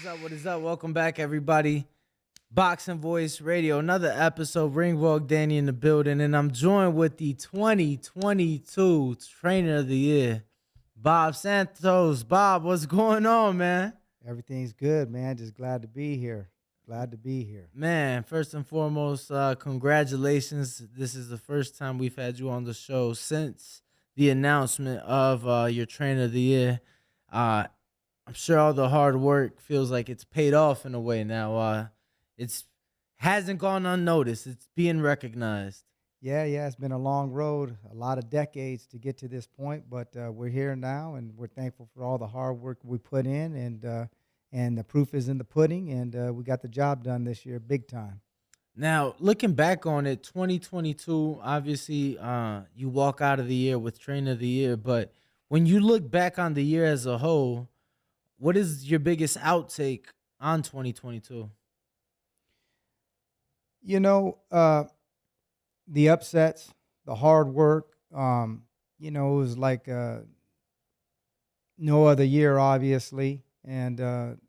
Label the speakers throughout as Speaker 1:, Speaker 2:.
Speaker 1: is up? What is up? Welcome back, everybody. Boxing Voice Radio, another episode. Ringwalk Danny in the building, and I'm joined with the 2022 Trainer of the Year, Bob Santos. Bob, what's going on, man?
Speaker 2: Everything's good, man. Just glad to be here. Glad to be here.
Speaker 1: Man, first and foremost, congratulations. This is the first time we've had you on the show since the announcement of your Trainer of the Year. I'm sure all the hard work feels like it's paid off in a way now. It's hasn't gone unnoticed. It's being recognized.
Speaker 2: Yeah. It's been a long road, a lot of decades to get to this point, but we're here now, and we're thankful for all the hard work we put in, and the proof is in the pudding, and we got the job done this year, big time.
Speaker 1: Now, looking back on it, 2022, obviously, you walk out of the year with Trainer of the Year, but when you look back on the year as a whole, what is your biggest outtake on 2022?
Speaker 2: You know, the upsets, the hard work. It was like no other year, obviously, and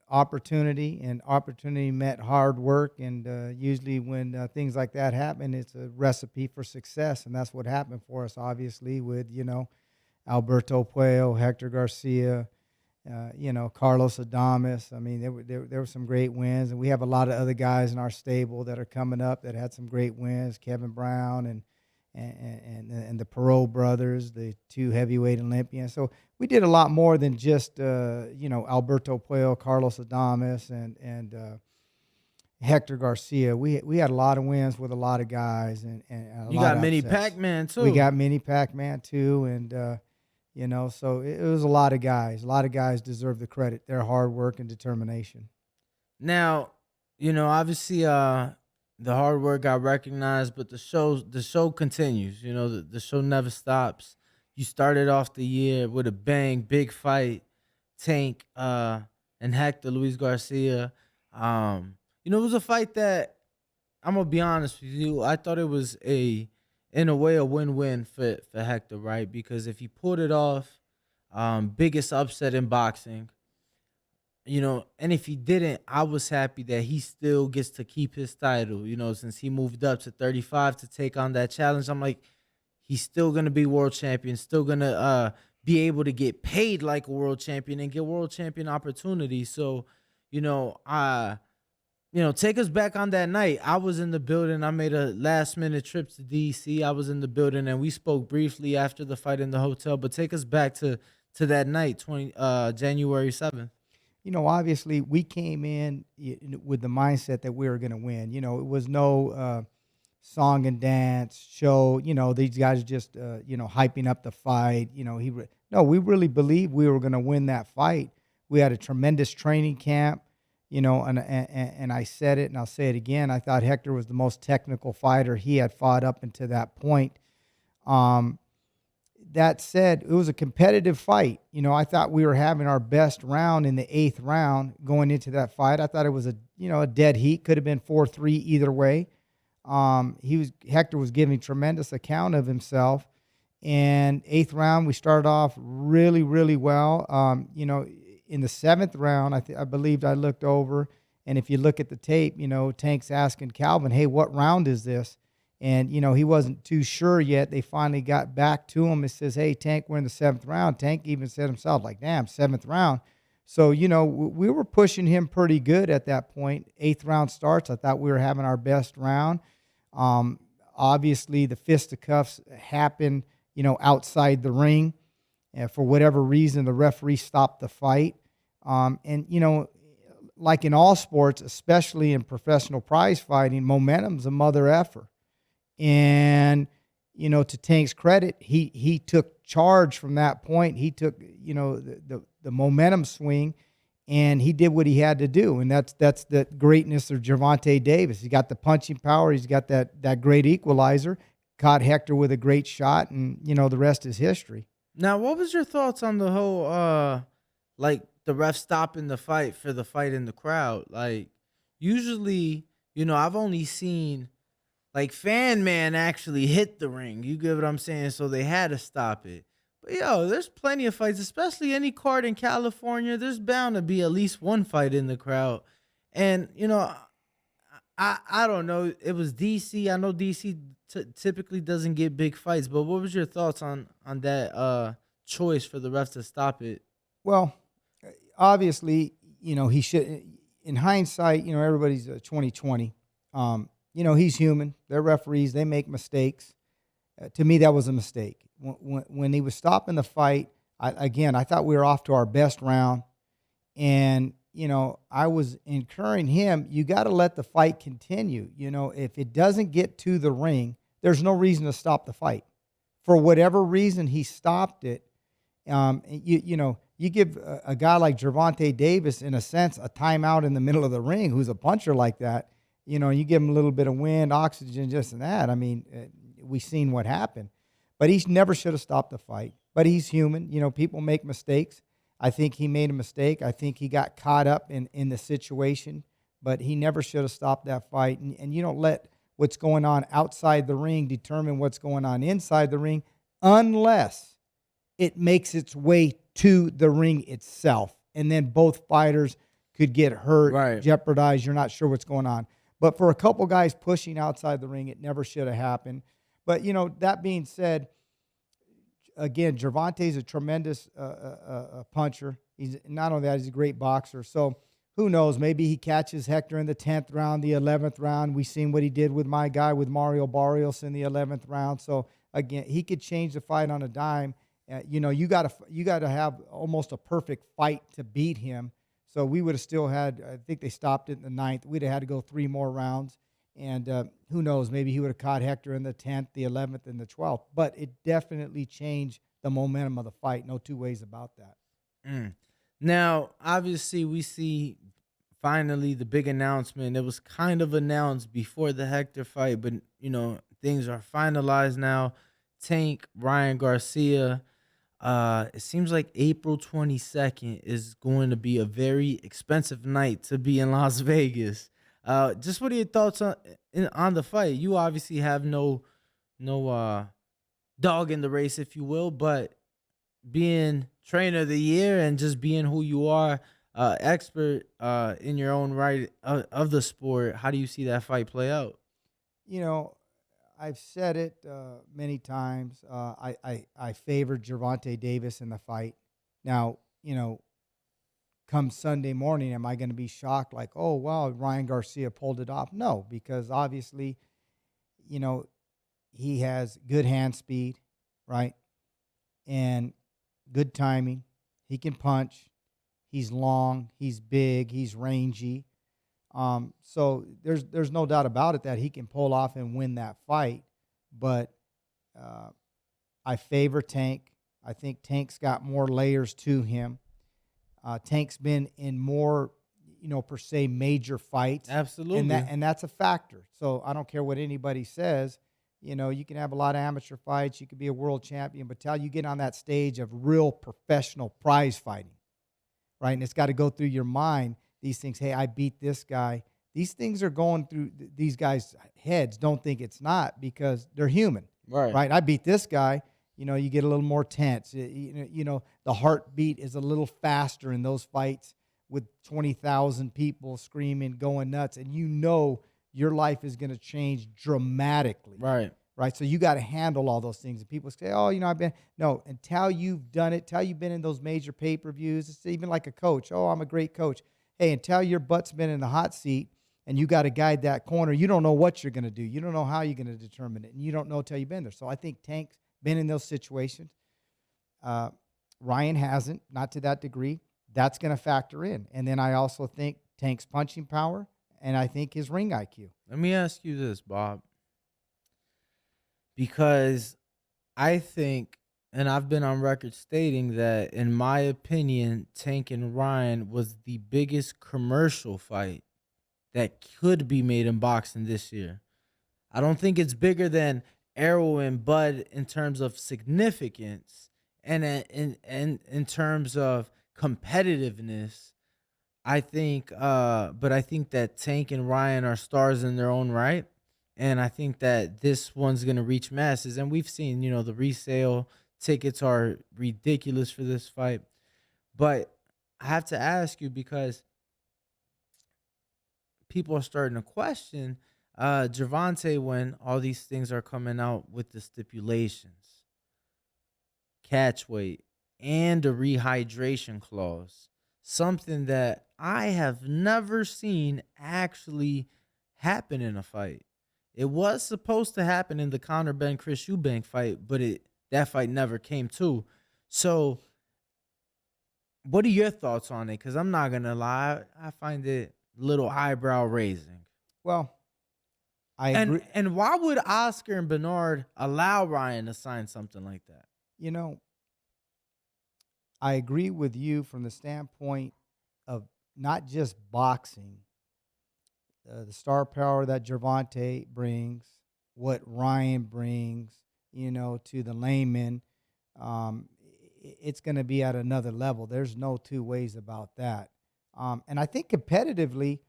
Speaker 2: opportunity met hard work, and usually when things like that happen, it's a recipe for success, and that's what happened for us, obviously, with Alberto Puello, Hector Garcia, Carlos Adames. I mean, there were some great wins, and we have a lot of other guys in our stable that are coming up that had some great wins. Kevin Brown and the Perot brothers, the two heavyweight Olympians. So we did a lot more than just Alberto Puello, Carlos Adames, and Hector Garcia. We had a lot of wins with a lot of guys, and a
Speaker 1: You
Speaker 2: lot
Speaker 1: got
Speaker 2: of
Speaker 1: Mini
Speaker 2: upsets.
Speaker 1: Pac-Man, too.
Speaker 2: We got Mini Pac-Man too, and so it was a lot of guys. A lot of guys deserve the credit, their hard work and determination.
Speaker 1: Now, obviously, the hard work got recognized, but the show continues. The show never stops. You started off the year with a bang, big fight, Tank, and Hector Luis Garcia. It was a fight that I'm gonna be honest with you. I thought it was in a way, a win-win for Hector, right? Because if he pulled it off, biggest upset in boxing. And if he didn't, I was happy that he still gets to keep his title, since he moved up to 35 to take on that challenge. I'm like, he's still going to be world champion, still going to be able to get paid like a world champion and get world champion opportunities. So, take us back on that night. I was in the building. I made a last minute trip to DC. I was in the building, and we spoke briefly after the fight in the hotel. But take us back to that night, January 7th.
Speaker 2: Obviously, we came in with the mindset that we were going to win. It was no song and dance show. These guys just hyping up the fight. No, we really believed we were going to win that fight. We had a tremendous training camp. And I said it, and I'll say it again. I thought Hector was the most technical fighter he had fought up until that point. That said, it was a competitive fight. I thought we were having our best round in the 8th round going into that fight. I thought it was a dead heat. Could have been 4-3 either way. Hector was giving tremendous account of himself. And 8th round, we started off really, really well. In the 7th round, I believed I looked over, and if you look at the tape, Tank's asking Calvin, "Hey, what round is this?" And he wasn't too sure yet. They finally got back to him and says, "Hey, Tank, we're in the 7th round." Tank even said himself, like, "Damn, 7th round." So we were pushing him pretty good at that point. 8th round starts. I thought we were having our best round. Obviously, the fisticuffs happened, outside the ring. For whatever reason, the referee stopped the fight. Like in all sports, especially in professional prize fighting, momentum's a mother effer. And, to Tank's credit, he took charge from that point. He took, the momentum swing, and he did what he had to do. And that's the greatness of Gervonta Davis. He's got the punching power. He's got that great equalizer. Caught Hector with a great shot, and, the rest is history.
Speaker 1: Now, what was your thoughts on the whole, the ref stopping the fight for the fight in the crowd? Like, usually, I've only seen, Fan Man actually hit the ring. You get what I'm saying? So they had to stop it. But yo, there's plenty of fights, especially any card in California. There's bound to be at least one fight in the crowd. And I don't know. It was DC. I know DC typically doesn't get big fights, but what was your thoughts on that choice for the refs to stop it?
Speaker 2: Well, obviously, he should. In hindsight, everybody's 2020. He's human. They're referees. They make mistakes. To me, that was a mistake. When he was stopping the fight, I thought we were off to our best round, and I was encouraging him. You got to let the fight continue. If it doesn't get to the ring, there's no reason to stop the fight. For whatever reason, he stopped it. You give a guy like Gervonta Davis, in a sense, a timeout in the middle of the ring, who's a puncher like that. You give him a little bit of wind, oxygen, just and that. I mean, we've seen what happened. But he never should have stopped the fight. But he's human. People make mistakes. I think he made a mistake. I think he got caught up in the situation. But he never should have stopped that fight. And you don't let what's going on outside the ring determine what's going on inside the ring unless it makes its way to the ring itself. And then both fighters could get hurt,
Speaker 1: Right.
Speaker 2: jeopardized. You're not sure what's going on. But for a couple guys pushing outside the ring, it never should have happened. But, that being said, again, Gervonta's a tremendous puncher. He's not only that, he's a great boxer. So who knows? Maybe he catches Hector in the 10th round, the 11th round. We've seen what he did with my guy, with Mario Barrios in the 11th round. So, again, he could change the fight on a dime. You got to have almost a perfect fight to beat him. So we would have still had, I think they stopped it in the 9th. We'd have had to go 3 more rounds. And who knows, maybe he would have caught Hector in the 10th, the 11th, and the 12th. But it definitely changed the momentum of the fight. No two ways about that.
Speaker 1: Now, obviously, we see finally the big announcement. It was kind of announced before the Hector fight, but things are finalized now. Tank, Ryan Garcia. It seems like April 22nd is going to be a very expensive night to be in Las Vegas. Just what are your thoughts on the fight? You obviously have no dog in the race, if you will, but being trainer of the year and just being who you are, expert in your own right of the sport, how do you see that fight play out?
Speaker 2: I've said it many times. I favored Gervonta Davis in the fight. Now, come Sunday morning, am I going to be shocked like, oh, wow, Ryan Garcia pulled it off? No, because obviously, he has good hand speed, right? And good timing. He can punch. He's long. He's big. He's rangy. So there's no doubt about it that he can pull off and win that fight. But I favor Tank. I think Tank's got more layers to him. Tank's been in more, per se, major fights.
Speaker 1: Absolutely.
Speaker 2: And that's a factor. So I don't care what anybody says. You can have a lot of amateur fights. You could be a world champion. But till you get on that stage of real professional prize fighting, right? And it's got to go through your mind, these things. Hey, I beat this guy. These things are going through these guys' heads. Don't think it's not, because they're human, right? I beat this guy. You get a little more tense. The heartbeat is a little faster in those fights with 20,000 people screaming, going nuts, and your life is going to change dramatically.
Speaker 1: Right.
Speaker 2: So you got to handle all those things. And people say, oh, until you've done it, until you've been in those major pay-per-views, it's even like a coach. Oh, I'm a great coach. Hey, until your butt's been in the hot seat and you got to guide that corner, you don't know what you're going to do. You don't know how you're going to determine it, and you don't know until you've been there. So I think Tank's been in those situations. Ryan hasn't, not to that degree. That's going to factor in. And then I also think Tank's punching power, and I think his ring IQ.
Speaker 1: Let me ask you this, Bob. Because I think, and I've been on record stating that, in my opinion, Tank and Ryan was the biggest commercial fight that could be made in boxing this year. I don't think it's bigger than Arrow and Bud in terms of significance and in terms of competitiveness. I think, but I think that Tank and Ryan are stars in their own right. And I think that this one's going to reach masses. And we've seen, the resale Tickets are ridiculous for this fight. But I have to ask you because people are starting to question Gervonta when all these things are coming out with the stipulations, catch weight, and a rehydration clause. Something that I have never seen actually happen in a fight. It was supposed to happen in the Conor Ben Chris Eubank fight, but that fight never came to. So, what are your thoughts on it? Because I'm not gonna lie, I find it a little eyebrow raising.
Speaker 2: Well, I
Speaker 1: And
Speaker 2: agree.
Speaker 1: and why would Oscar and Bernard allow Ryan to sign something like that?
Speaker 2: You know, I agree with you from the standpoint of not just boxing, the star power that Gervonta brings, what Ryan brings, to the layman. It's going to be at another level. There's no two ways about that. And I think competitively,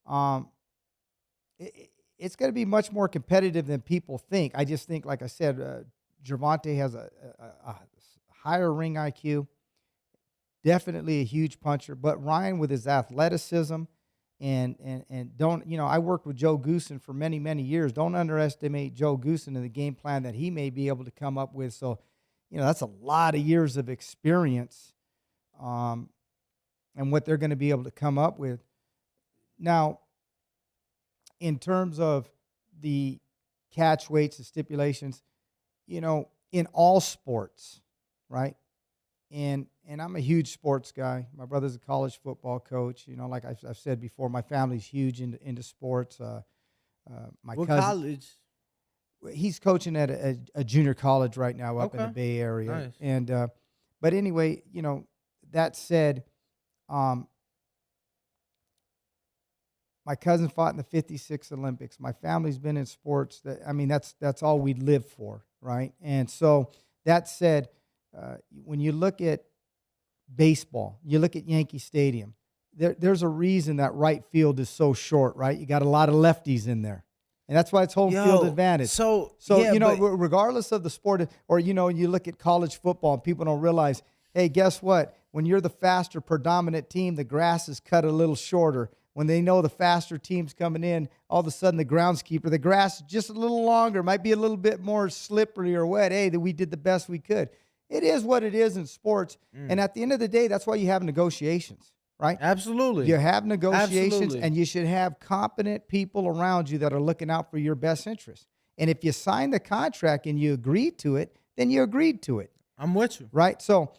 Speaker 2: um, it's going to be much more competitive than people think. I just think, like I said, Gervonta has a higher ring IQ, definitely a huge puncher. But Ryan, with his athleticism, and don't, I worked with Joe Goosen for many, many years. Don't underestimate Joe Goosen and the game plan that he may be able to come up with. So, that's a lot of years of experience, and what they're going to be able to come up with. Now, in terms of the catch weights and stipulations, in all sports, right? And I'm a huge sports guy. My brother's a college football coach. Like I've said before, my family's huge into sports. My
Speaker 1: What
Speaker 2: cousin,
Speaker 1: college?
Speaker 2: he's coaching at a junior college right now up in the
Speaker 1: Okay,
Speaker 2: Bay Area.
Speaker 1: nice.
Speaker 2: And but anyway, that said, um, my cousin fought in the '56 Olympics. My family's been in sports. That's all we live for, right? And so that said, when you look at baseball, you look at Yankee Stadium, there's a reason that right field is so short, right? You got a lot of lefties in there. And that's why it's home field advantage.
Speaker 1: So yeah,
Speaker 2: regardless of the sport, or, you look at college football and people don't realize, hey, guess what? When you're the faster predominant team, the grass is cut a little shorter. When they know the faster team's coming in, all of a sudden the groundskeeper, the grass is just a little longer, might be a little bit more slippery or wet. Hey, that we did the best we could. It is what it is in sports. And at the end of the day, that's why you have negotiations, right?
Speaker 1: absolutely.
Speaker 2: You have negotiations,
Speaker 1: Absolutely.
Speaker 2: and you should have competent people around you that are looking out for your best interest. And if you sign the contract and you agreed to it, then you agreed to it,
Speaker 1: I'm with you.
Speaker 2: right? So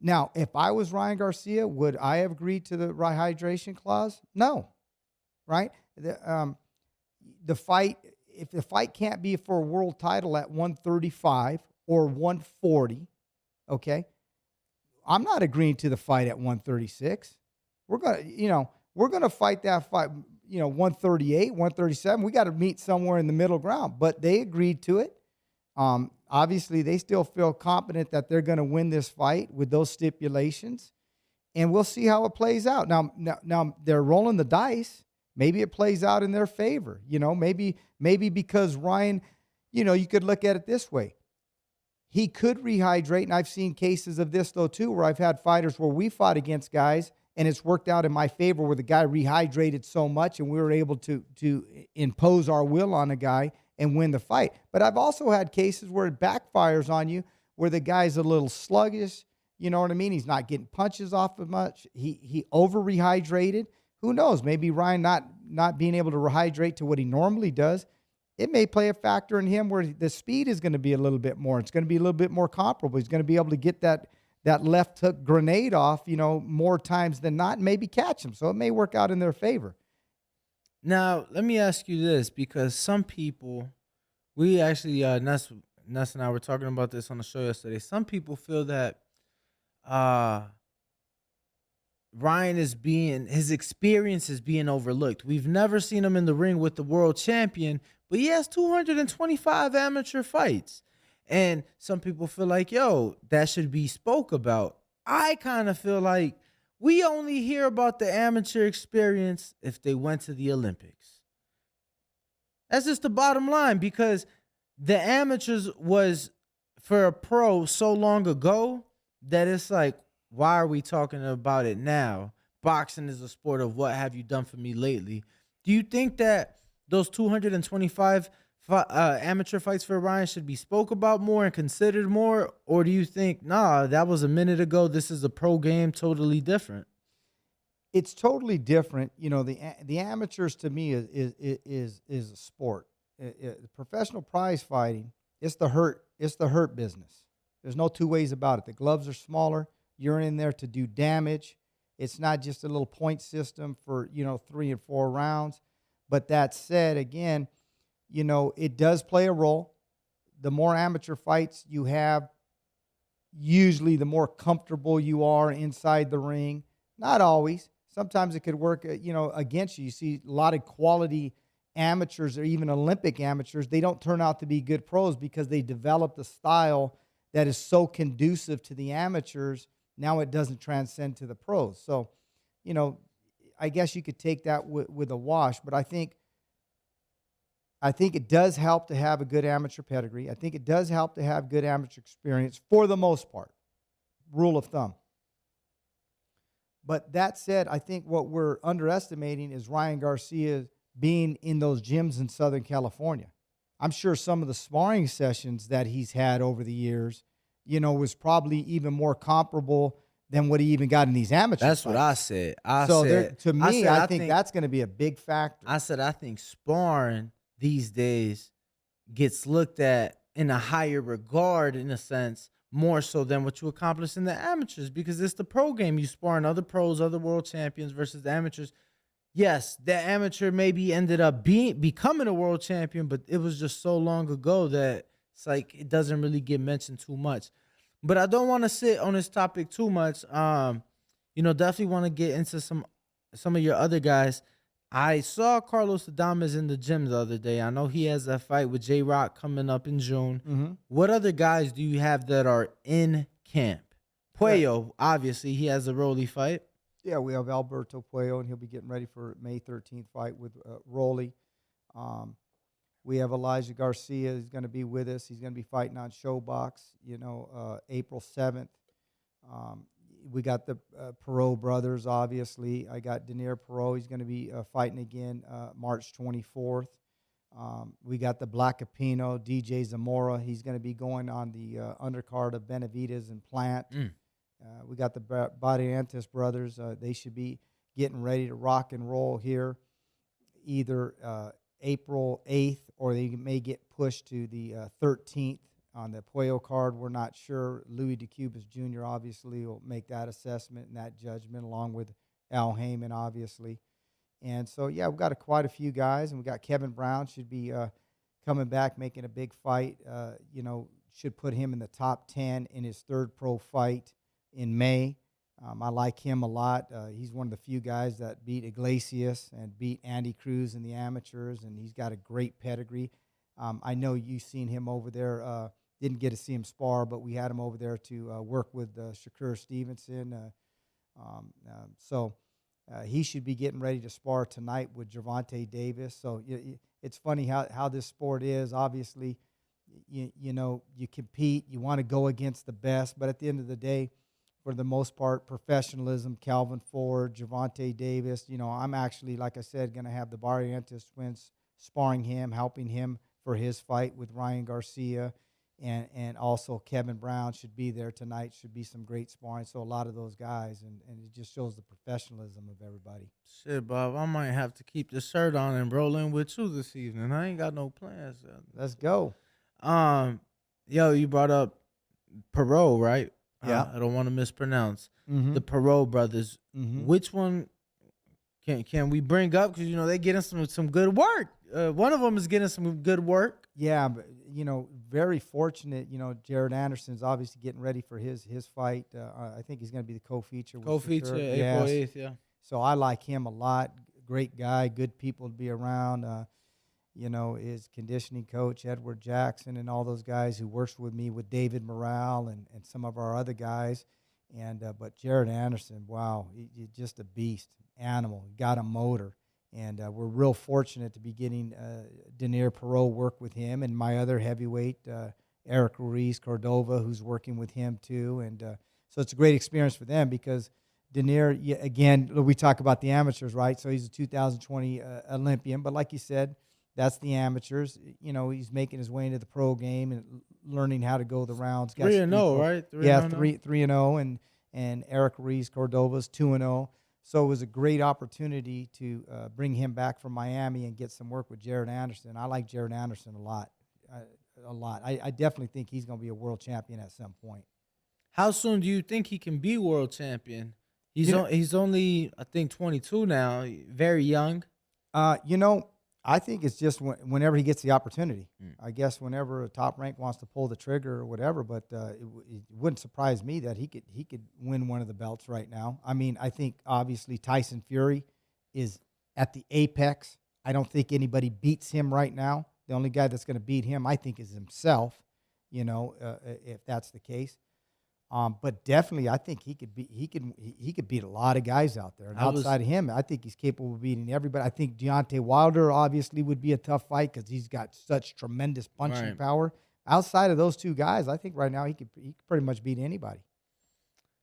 Speaker 2: now, if I was Ryan Garcia, would I have agreed to the rehydration clause? No, right? The fight, if the fight can't be for a world title at 135 or 140, okay, I'm not agreeing to the fight at 136. We're gonna fight that fight, 138, 137. We got to meet somewhere in the middle ground. But they agreed to it. Obviously, they still feel confident that they're going to win this fight with those stipulations, and we'll see how it plays out. Now they're rolling the dice. Maybe it plays out in their favor. Maybe because Ryan, you could look at it this way. He could rehydrate, and I've seen cases of this, though, too, where I've had fighters where we fought against guys, and it's worked out in my favor where the guy rehydrated so much, and we were able to impose our will on a guy and win the fight. But I've also had cases where it backfires on you, where the guy's a little sluggish, you know what I mean? He's not getting punches off as much. He over-rehydrated. Who knows? Maybe Ryan not being able to rehydrate to what he normally does. It may play a factor in him where the speed is going to be a little bit more. It's going to be a little bit more comparable. He's going to be able to get that left hook grenade off, more times than not, and maybe catch him. So it may work out in their favor.
Speaker 1: Now, let me ask you this, because some people, we actually, Ness and I were talking about this on the show yesterday. Some people feel that Ryan his experience is being overlooked. We've never seen him in the ring with the world champion, but he has 225 amateur fights. And some people feel like, that should be spoke about. I kind of feel like we only hear about the amateur experience if they went to the Olympics. That's just the bottom line, because the amateurs was for a pro so long ago that it's like, why are we talking about it now? Boxing is a sport of what have you done for me lately? Do you think that those 225 amateur fights for Ryan should be spoke about more and considered more? Or do you think, nah, that was a minute ago. This is a pro game, totally different?
Speaker 2: It's totally different. You know, the amateurs to me is a sport. Professional prize fighting, it's the hurt business. There's no two ways about it. The gloves are smaller. You're in there to do damage. It's not just a little point system for 3 and 4 rounds. But that said, again, it does play a role. The more amateur fights you have, usually the more comfortable you are inside the ring. Not always. Sometimes it could work, against you. You see a lot of quality amateurs or even Olympic amateurs. They don't turn out to be good pros because they developed a style that is so conducive to the amateurs. Now it doesn't transcend to the pros. So, I guess you could take that with a wash. But I think it does help to have a good amateur pedigree. I think it does help to have good amateur experience for the most part. Rule of thumb. But that said, I think what we're underestimating is Ryan Garcia being in those gyms in Southern California. I'm sure some of the sparring sessions that he's had over the years, was probably even more comparable than what he even got in these amateur
Speaker 1: That's
Speaker 2: fights.
Speaker 1: what I said.
Speaker 2: I think that's going to be a big factor.
Speaker 1: I said, I think sparring these days gets looked at in a higher regard, in a sense, more so than what you accomplish in the amateurs, because it's the pro game. You sparring other pros, other world champions versus the amateurs. Yes, the amateur maybe ended up becoming a world champion, but it was just so long ago that it's like it doesn't really get mentioned too much. But I don't want to sit on this topic too much. Definitely want to get into some of your other guys. I saw Carlos Adames in the gym the other day. I know he has a fight with J Rock coming up in June.
Speaker 2: Mm-hmm.
Speaker 1: What other guys do you have that are in camp? Puello, obviously, he has a Rolly fight.
Speaker 2: Yeah, we have Alberto Puello, and he'll be getting ready for May 13th fight with Rolly. We have Elijah Garcia. He's going to be with us. He's going to be fighting on Showbox, April 7th. We got the Perot brothers, obviously. I got Danier Perot. He's going to be fighting again March 24th. We got the Black Capino, DJ Zamora. He's going to be going on the undercard of Benavides and Plant. We got the Barrientos brothers. They should be getting ready to rock and roll here either April 8th or they may get pushed to the 13th on the Puello card. We're not sure. Louis DeCubas Jr. obviously will make that assessment and that judgment along with Al Heyman, obviously. And so, yeah, we've got quite a few guys. And we got Kevin Brown should be coming back, making a big fight. Should put him in the top 10 in his third pro fight in May. I like him a lot. He's one of the few guys that beat Iglesias and beat Andy Cruz in the amateurs, and he's got a great pedigree. I know you've seen him over there. Didn't get to see him spar, but we had him over there to work with Shakur Stevenson. So he should be getting ready to spar tonight with Gervonta Davis. So it's funny how this sport is. Obviously, you compete. You want to go against the best, but at the end of the day, for the most part, professionalism, Calvin Ford, Gervonta Davis. I'm actually, like I said, going to have the Barrientos twins sparring him, helping him for his fight with Ryan Garcia. And also Kevin Brown should be there tonight. Should be some great sparring. So a lot of those guys, and it just shows the professionalism of everybody.
Speaker 1: Shit, Bob, I might have to keep the shirt on and roll in with you this evening. I ain't got no plans.
Speaker 2: Let's go.
Speaker 1: You brought up Perot, right?
Speaker 2: Yeah.
Speaker 1: I don't want to mispronounce
Speaker 2: Mm-hmm.
Speaker 1: the Perot brothers.
Speaker 2: Mm-hmm.
Speaker 1: Which one can we bring up? Because they getting some good work. One of them is getting some good work.
Speaker 2: Yeah, but, very fortunate. Jared Anderson's obviously getting ready for his fight. I think he's going to be the co-feature.
Speaker 1: Co-feature April 8th, yeah.
Speaker 2: So I like him a lot. Great guy, good people to be around. His conditioning coach, Edward Jackson, and all those guys who works with me with David Morale and some of our other guys. But Jared Anderson, wow, he's just a beast, animal, got a motor. And we're real fortunate to be getting Danier Perot work with him and my other heavyweight, Eric Ruiz Cordova, who's working with him too. And so it's a great experience for them because Denier, again, we talk about the amateurs, right? So he's a 2020 Olympian, but like you said, that's the amateurs. He's making his way into the pro game and learning how to go the rounds.
Speaker 1: 3-0, right? 3-0
Speaker 2: yeah,
Speaker 1: now?
Speaker 2: 3-0, and Eric Ruiz Cordova's 2-0. So it was a great opportunity to bring him back from Miami and get some work with Jared Anderson. I like Jared Anderson a lot, I definitely think he's going to be a world champion at some point.
Speaker 1: How soon do you think he can be world champion? He's only, I think, 22 now, very young.
Speaker 2: I think it's just whenever he gets the opportunity. I guess whenever a top rank wants to pull the trigger or whatever, but it wouldn't surprise me that he could win one of the belts right now. I mean, I think obviously Tyson Fury is at the apex. I don't think anybody beats him right now. The only guy that's going to beat him, I think, is himself. If that's the case. But definitely, I think he could beat a lot of guys out there. And outside of him, I think he's capable of beating everybody. I think Deontay Wilder obviously would be a tough fight because he's got such tremendous punching power. Outside of those two guys, I think right now he could pretty much beat anybody.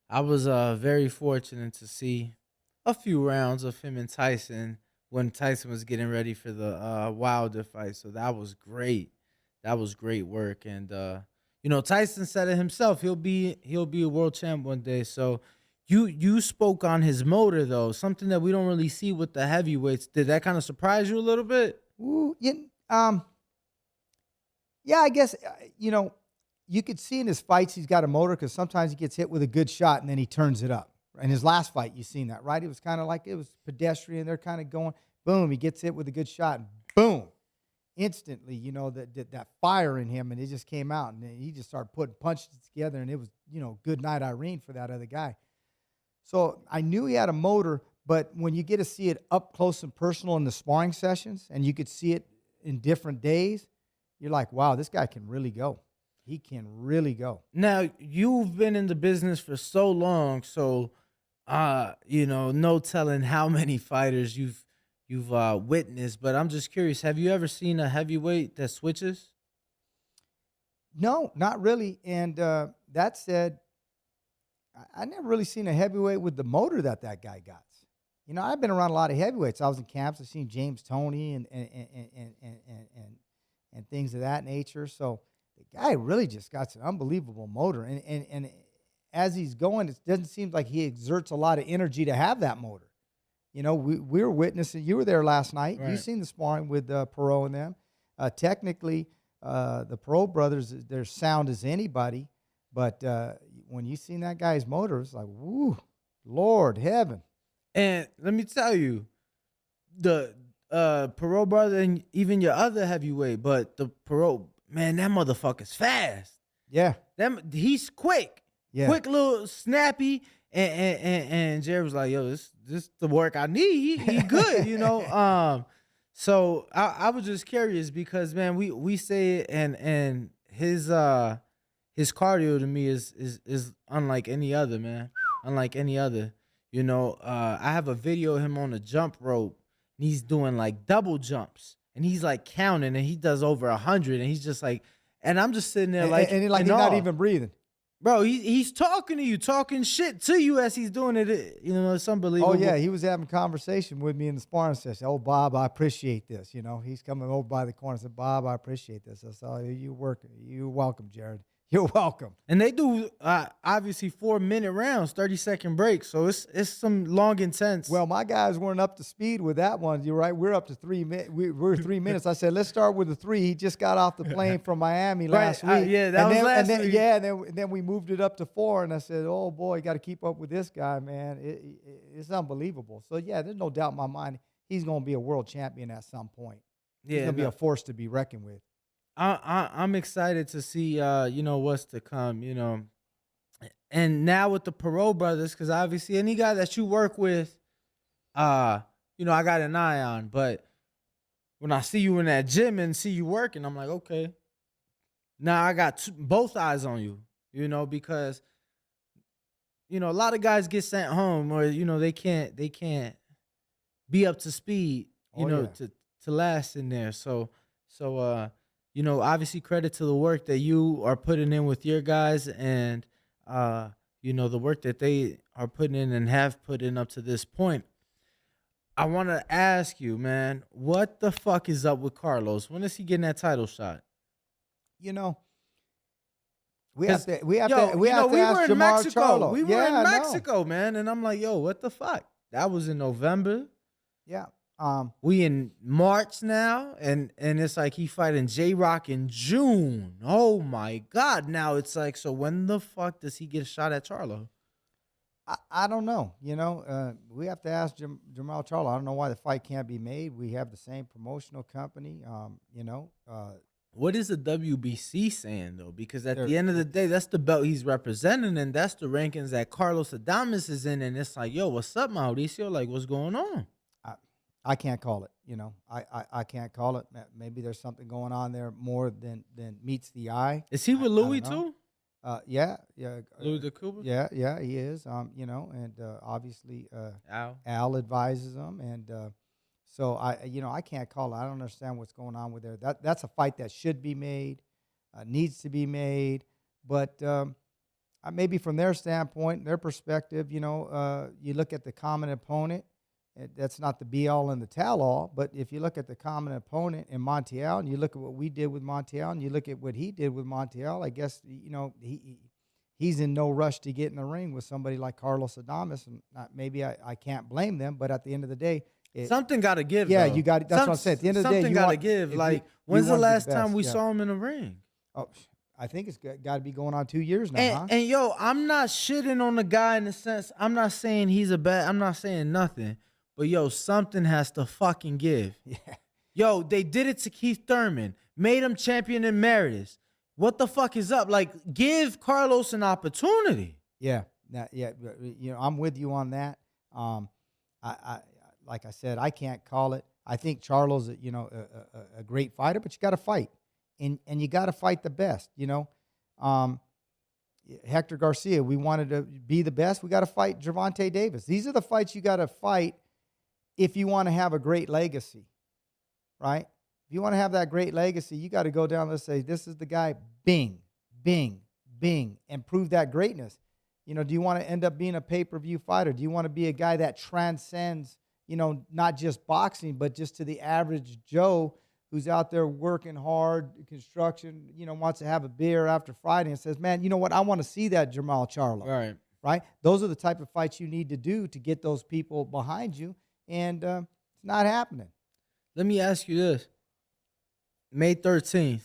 Speaker 1: I was very fortunate to see a few rounds of him and Tyson when Tyson was getting ready for the Wilder fight. So that was great. That was great work. And Tyson said it himself. He'll be a world champ one day. So you spoke on his motor though, something that we don't really see with the heavyweights. Did that kind of surprise you a little bit?
Speaker 2: Ooh, yeah, I guess you could see in his fights he's got a motor because sometimes he gets hit with a good shot and then he turns it up. In his last fight, you seen that, right? It was kind of like it was pedestrian. They're kind of going, boom, he gets hit with a good shot, and boom. Instantly, that fire in him, and it just came out, and he just started putting punches together, and it was, good night, Irene, for that other guy. So I knew he had a motor, but when you get to see it up close and personal in the sparring sessions, and you could see it in different days, you're like, wow, this guy can really go. He can really go.
Speaker 1: Now, you've been in the business for so long, so, no telling how many fighters you've witnessed, but I'm just curious, have you ever seen a heavyweight that switches?
Speaker 2: No, not really. And that said, I never really seen a heavyweight with the motor that guy got. I've been around a lot of heavyweights. I was in camps. I've seen James Toney and things of that nature. So the guy really just got an unbelievable motor. And as he's going, it doesn't seem like he exerts a lot of energy to have that motor. We were witnessing. You were there last night.
Speaker 1: Right.
Speaker 2: You seen the sparring with Perot and them. Technically, the Perot brothers, they're sound as anybody. But when you seen that guy's motor, it's like, woo, Lord heaven.
Speaker 1: And let me tell you, the Perot brother and even your other heavyweight, but the Perot, man, that motherfucker's fast.
Speaker 2: Yeah.
Speaker 1: He's quick.
Speaker 2: Yeah.
Speaker 1: Quick, little snappy. And Jared was like, yo, this the work I need. He good, So I was just curious because, man, we say it, and his cardio to me is unlike any other, man. Unlike any other. I have a video of him on a jump rope, and he's doing like double jumps, and he's like counting, and he does over 100, and he's just like, and I'm just sitting there like,
Speaker 2: and he's not even breathing.
Speaker 1: Bro, he's talking to you, talking shit to you as he's doing it. It's unbelievable.
Speaker 2: Oh, yeah, he was having conversation with me in the sparring session. Oh, Bob, I appreciate this. He's coming over by the corner and said, Bob, I appreciate this. I said, you're welcome, Jared. You're welcome.
Speaker 1: And they do, obviously, 4-minute rounds, 30-second breaks. So it's some long, intense.
Speaker 2: Well, my guys weren't up to speed with that one. You're right. We're up to 3 minutes. We're 3 minutes. I said, let's start with the 3. He just got off the plane from Miami last week.
Speaker 1: Yeah, that was last week.
Speaker 2: Yeah, and then we moved it up to 4. And I said, oh, boy, you got to keep up with this guy, man. It's unbelievable. So, yeah, there's no doubt in my mind he's going to be a world champion at some point. He's going to be a force to be reckoned with.
Speaker 1: I'm excited to see what's to come, and now with the Perot brothers, because obviously any guy that you work with, I got an eye on. But when I see you in that gym and see you working, I'm like, okay, now I got both eyes on you, because a lot of guys get sent home, or they can't be up to speed, to last in there. So obviously credit to the work that you are putting in with your guys and, the work that they are putting in and have put in up to this point. I want to ask you, man, what the fuck is up with Carlos? When is he getting that title shot?
Speaker 2: You know, we have
Speaker 1: 'Cause,
Speaker 2: to
Speaker 1: yo,
Speaker 2: we have to
Speaker 1: we
Speaker 2: ask
Speaker 1: were in
Speaker 2: Jamar
Speaker 1: Mexico.
Speaker 2: Charlo.
Speaker 1: We were
Speaker 2: Yeah,
Speaker 1: in
Speaker 2: I know.
Speaker 1: Mexico, man. And I'm like, yo, what the fuck? That was in November.
Speaker 2: Yeah.
Speaker 1: We in March now, and it's like he fighting J-Rock in June. Oh my God. Now it's like, so when the fuck does he get a shot at Charlo?
Speaker 2: I don't know. We have to ask Jamal Charlo. I don't know why the fight can't be made. We have the same promotional company.
Speaker 1: What is the WBC saying though? Because at
Speaker 2: They're-
Speaker 1: the end of the day, that's the belt he's representing, and that's the rankings that Carlos Adames is in. And it's like, yo, what's up, Mauricio? Like, what's going on?
Speaker 2: I can't call it. I can't call it. Maybe there's something going on there more than meets the eye.
Speaker 1: Is he with
Speaker 2: I
Speaker 1: Louis
Speaker 2: don't know.
Speaker 1: too?
Speaker 2: Yeah.
Speaker 1: Louis de Cuba?
Speaker 2: Yeah, he is. And obviously Al advises him, and so I can't call it. I don't understand what's going on with there. That's a fight that should be made, needs to be made, but maybe from their standpoint, their perspective, you look at the common opponent. That's not the be all and the tell all, but if you look at the common opponent in Montiel, and you look at what we did with Montiel, and you look at what he did with Montiel, I guess he's in no rush to get in the ring with somebody like Carlos Adames, and maybe I can't blame them, but at the end of the day,
Speaker 1: something got to give.
Speaker 2: Yeah,
Speaker 1: though.
Speaker 2: you got. That's what I'm saying. At the end of the day,
Speaker 1: something got to give. Like, when's the last time we saw him in the ring?
Speaker 2: Oh, I think it's got to be going on 2 years now,
Speaker 1: And yo, I'm not shitting on the guy in the sense. I'm not saying he's a bad. I'm not saying nothing. But yo, something has to fucking give.
Speaker 2: Yeah.
Speaker 1: Yo, they did it to Keith Thurman, made him champion emeritus. What the fuck is up? Like, give Carlos an opportunity.
Speaker 2: Yeah, I'm with you on that. I like I said, I can't call it. I think Charlo's a great fighter, but you got to fight, and you got to fight the best. Hector Garcia, we wanted to be the best. We got to fight Gervonta Davis. These are the fights you got to fight if you want to have a great legacy, right? If you want to have that great legacy, you got to go down and say, this is the guy, bing, bing, bing, and prove that greatness. Do you want to end up being a pay-per-view fighter? Do you want to be a guy that transcends, not just boxing, but just to the average Joe who's out there working hard, construction, wants to have a beer after Friday and says, man, you know what? I want to see that Jamal Charlo. Right? Those are the type of fights you need to do to get those people behind you. And it's not happening.
Speaker 1: Let me ask you this. May 13th,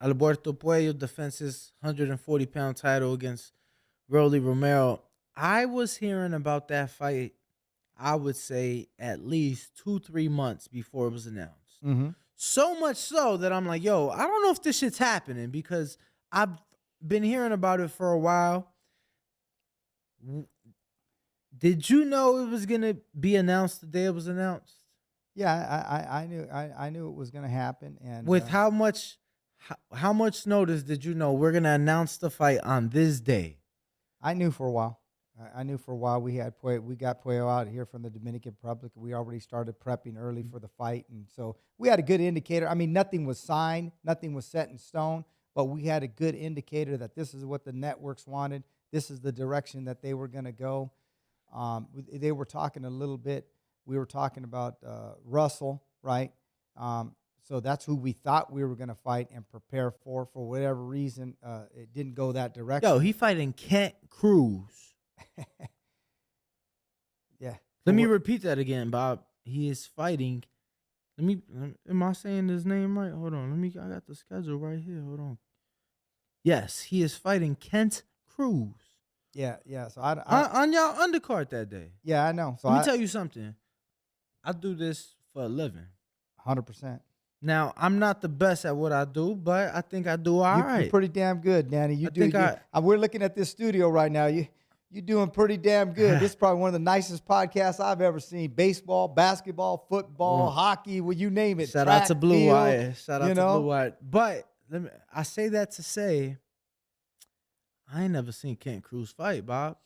Speaker 1: Alberto Puello defends his 140-pound title against Rolly Romero. I was hearing about that fight, I would say, at least 2-3 months before it was announced.
Speaker 2: Mm-hmm.
Speaker 1: So much so that I'm like, yo, I don't know if this shit's happening because I've been hearing about it for a while. Did you know it was gonna be announced the day it was announced?
Speaker 2: Yeah, I knew it was gonna happen. And
Speaker 1: with how much notice did you know we're gonna announce the fight on this day?
Speaker 2: I knew for a while. I knew for a while. We got Puello out here from the Dominican Republic. We already started prepping early for the fight, and so we had a good indicator. I mean, nothing was signed, nothing was set in stone, but we had a good indicator that this is what the networks wanted. This is the direction that they were going to go. They were talking a little bit. We were talking about Russell, right? So that's who we thought we were going to fight and prepare for. For whatever reason, it didn't go that direction.
Speaker 1: Yo, he fighting Kent Cruz.
Speaker 2: Yeah.
Speaker 1: Let me repeat that again, Bob. He is fighting. Am I saying his name right? Hold on. I got the schedule right here. Hold on. Yes, he is fighting Kent Cruz.
Speaker 2: Yeah. So
Speaker 1: on y'all undercard that day.
Speaker 2: Yeah, I know. So
Speaker 1: let me tell you something. I do this for a living.
Speaker 2: 100%.
Speaker 1: Now, I'm not the best at what I do, but I think I do all right.
Speaker 2: You're pretty damn good, Danny. We're looking at this studio right now. You're doing pretty damn good. This is probably one of the nicest podcasts I've ever seen. Baseball, basketball, football, hockey, well, you name it.
Speaker 1: Shout out to Blue Wire. Shout out to Blue Wire. But I say that to say, I ain't never seen Kent Cruz fight, Bob.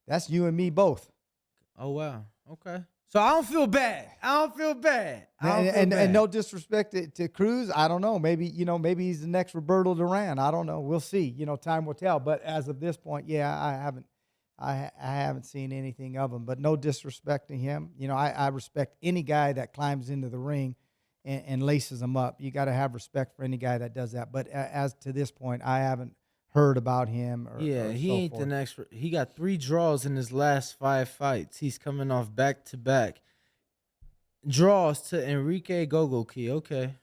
Speaker 2: That's you and me both.
Speaker 1: Oh, wow. Okay. So I don't feel bad. I don't feel bad.
Speaker 2: And no disrespect to Cruz. I don't know. Maybe he's the next Roberto Duran. I don't know. We'll see. Time will tell. But as of this point, yeah, I haven't seen anything of him. But no disrespect to him. I respect any guy that climbs into the ring and laces them up. You got to have respect for any guy that does that. But as to this point, I haven't heard about him.
Speaker 1: He ain't the next. He got 3 draws in his last 5 fights. He's coming off back-to-back draws to Enrique Gogoki. Okay.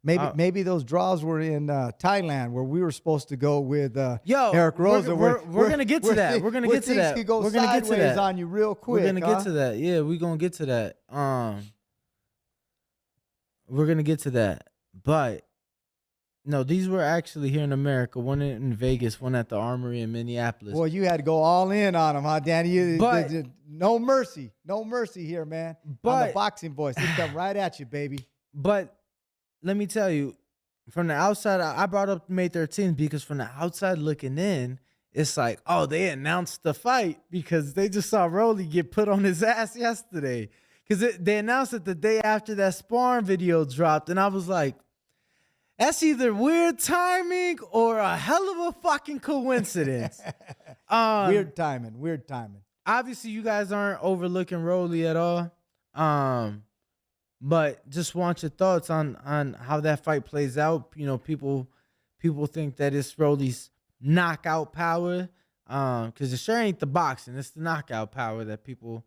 Speaker 2: Maybe those draws were in Thailand where we were supposed to go with Eric Rosa.
Speaker 1: We're gonna get to that. We're gonna get to that.
Speaker 2: We're gonna get to that on you real quick.
Speaker 1: We're gonna get to that. Yeah, we're gonna get to that. We're gonna get to that. But no, these were actually here in America. One in Vegas, one at the Armory in Minneapolis.
Speaker 2: Boy, you had to go all in on them, huh, Danny? No mercy here, man. On the Boxing Voice, they come right at you, baby.
Speaker 1: But let me tell you, from the outside, I brought up May 13th because from the outside looking in, it's like, oh, they announced the fight because they just saw Rolly get put on his ass yesterday. Because they announced it the day after that sparring video dropped, and I was like, that's either weird timing or a hell of a fucking coincidence.
Speaker 2: Weird timing.
Speaker 1: Obviously, you guys aren't overlooking Rolly at all. But just want your thoughts on how that fight plays out. People think that it's Rolly's knockout power. Because it sure ain't the boxing. It's the knockout power that people,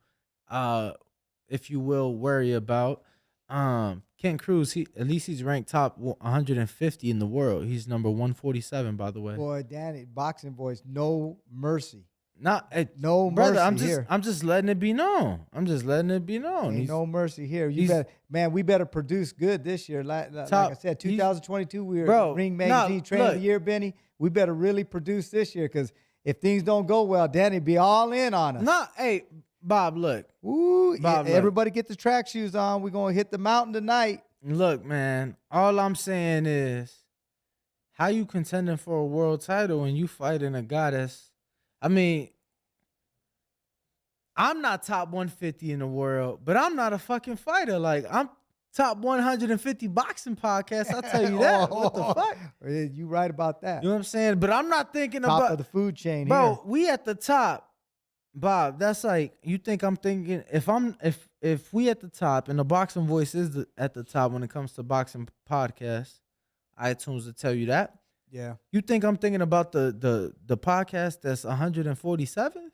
Speaker 1: if you will, worry about. Ken Cruz, at least he's ranked top 150 in the world. He's number 147, by the way.
Speaker 2: Boy, Danny, Boxing Voice, no mercy.
Speaker 1: No mercy here. I'm just letting it be known.
Speaker 2: Ain't no mercy here. We better produce good this year. Like I said, 2022, we were Ring Magazine Trainer of the Year, Benny. We better really produce this year because if things don't go well, Danny be all in on us.
Speaker 1: No, hey, Bob, look.
Speaker 2: Ooh, Bob, everybody get the track shoes on. We're going to hit the mountain tonight.
Speaker 1: Look, man, all I'm saying is how you contending for a world title when you fighting a guy that's, I'm not top 150 in the world, but I'm not a fucking fighter. Like, I'm top 150 boxing podcast. I'll tell you that. What the fuck?
Speaker 2: You right about that.
Speaker 1: You know what I'm saying? But I'm not thinking
Speaker 2: top of the food chain
Speaker 1: bro,
Speaker 2: here.
Speaker 1: We at the top. Bob, that's like, you think I'm thinking, if we at the top and the Boxing Voice is at the top when it comes to boxing podcasts, iTunes will tell you that.
Speaker 2: Yeah.
Speaker 1: You think I'm thinking about the podcast that's 147?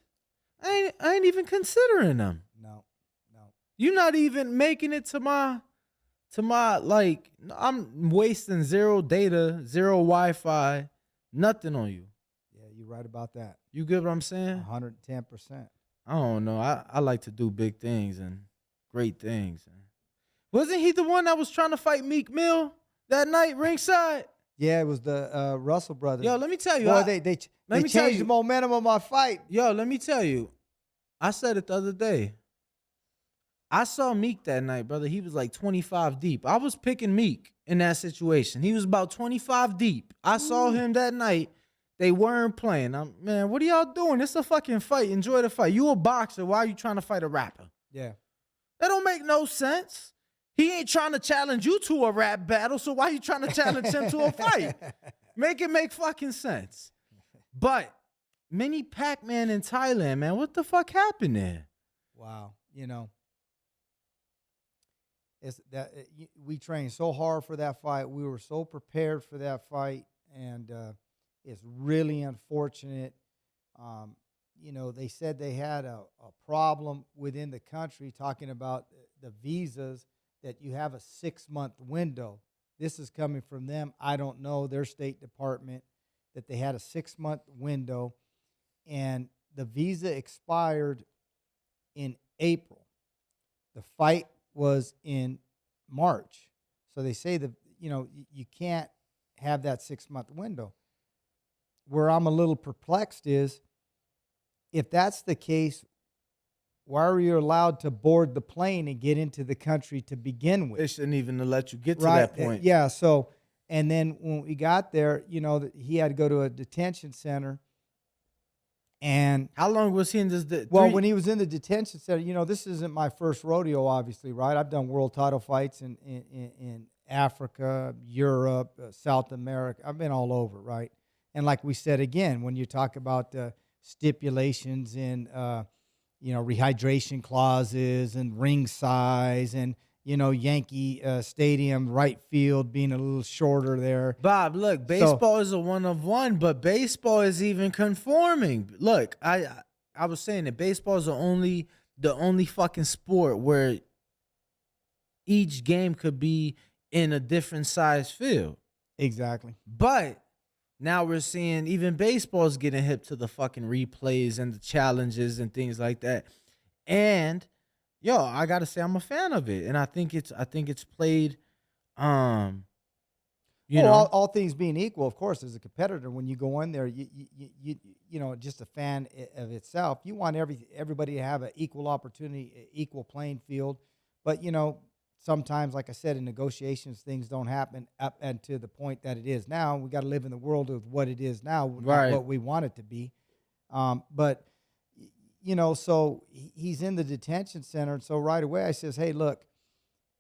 Speaker 1: I ain't even considering them.
Speaker 2: No.
Speaker 1: You're not even making it to my like, I'm wasting zero data, zero Wi-Fi, nothing on you.
Speaker 2: Yeah, you're right about that.
Speaker 1: You get what I'm saying?
Speaker 2: 110%.
Speaker 1: I don't know. I like to do big things and great things. Wasn't he the one that was trying to fight Meek Mill that night ringside?
Speaker 2: Yeah, it was the Russell brothers.
Speaker 1: Yo, let me tell you.
Speaker 2: Boy, they changed the momentum of my fight.
Speaker 1: Yo, let me tell you. I said it the other day. I saw Meek that night, brother. He was like 25 deep. I was picking Meek in that situation. He was about 25 deep. I saw him that night. They weren't playing. Man, what are y'all doing? It's a fucking fight. Enjoy the fight. You a boxer. Why are you trying to fight a rapper?
Speaker 2: Yeah.
Speaker 1: That don't make no sense. He ain't trying to challenge you to a rap battle, so why are you trying to challenge him to a fight? Make it make fucking sense. But Mini Pac-Man in Thailand, man, what the fuck happened there?
Speaker 2: Wow. It's that we trained so hard for that fight. We were so prepared for that fight, and it's really unfortunate. They said they had a problem within the country talking about the visas, that you have a 6-month window. This is coming from them. I don't know, their State Department, that they had a 6-month window, and the visa expired in April. The fight was in March. So they say that, you can't have that 6-month window. Where I'm a little perplexed is, if that's the case, why are you allowed to board the plane and get into the country to begin with?
Speaker 1: They shouldn't even let you get to that point.
Speaker 2: Yeah. So, and then when we got there, he had to go to a detention center, And
Speaker 1: How long was he in this?
Speaker 2: well, when he was in the detention center, this isn't my first rodeo, obviously, right? I've done world title fights in Africa, Europe, South America. I've been all over, right? And like we said again, when you talk about stipulations and rehydration clauses and ring size and Yankee Stadium right field being a little shorter there.
Speaker 1: Bob, look, baseball is a one of one, but baseball is even conforming. Look, I was saying that baseball is the only fucking sport where each game could be in a different size field.
Speaker 2: Exactly.
Speaker 1: But now we're seeing even baseball is getting hip to the fucking replays and the challenges and things like that. And I gotta say I'm a fan of it, and I think it's played.
Speaker 2: All things being equal, of course, as a competitor, when you go in there, just a fan of itself, you want everybody to have an equal opportunity, equal playing field. But sometimes, like I said, in negotiations, things don't happen up and to the point that it is now. We got to live in the world of what it is now,
Speaker 1: right?
Speaker 2: Not what we want it to be. But so he's in the detention center, and so right away I says, hey, look.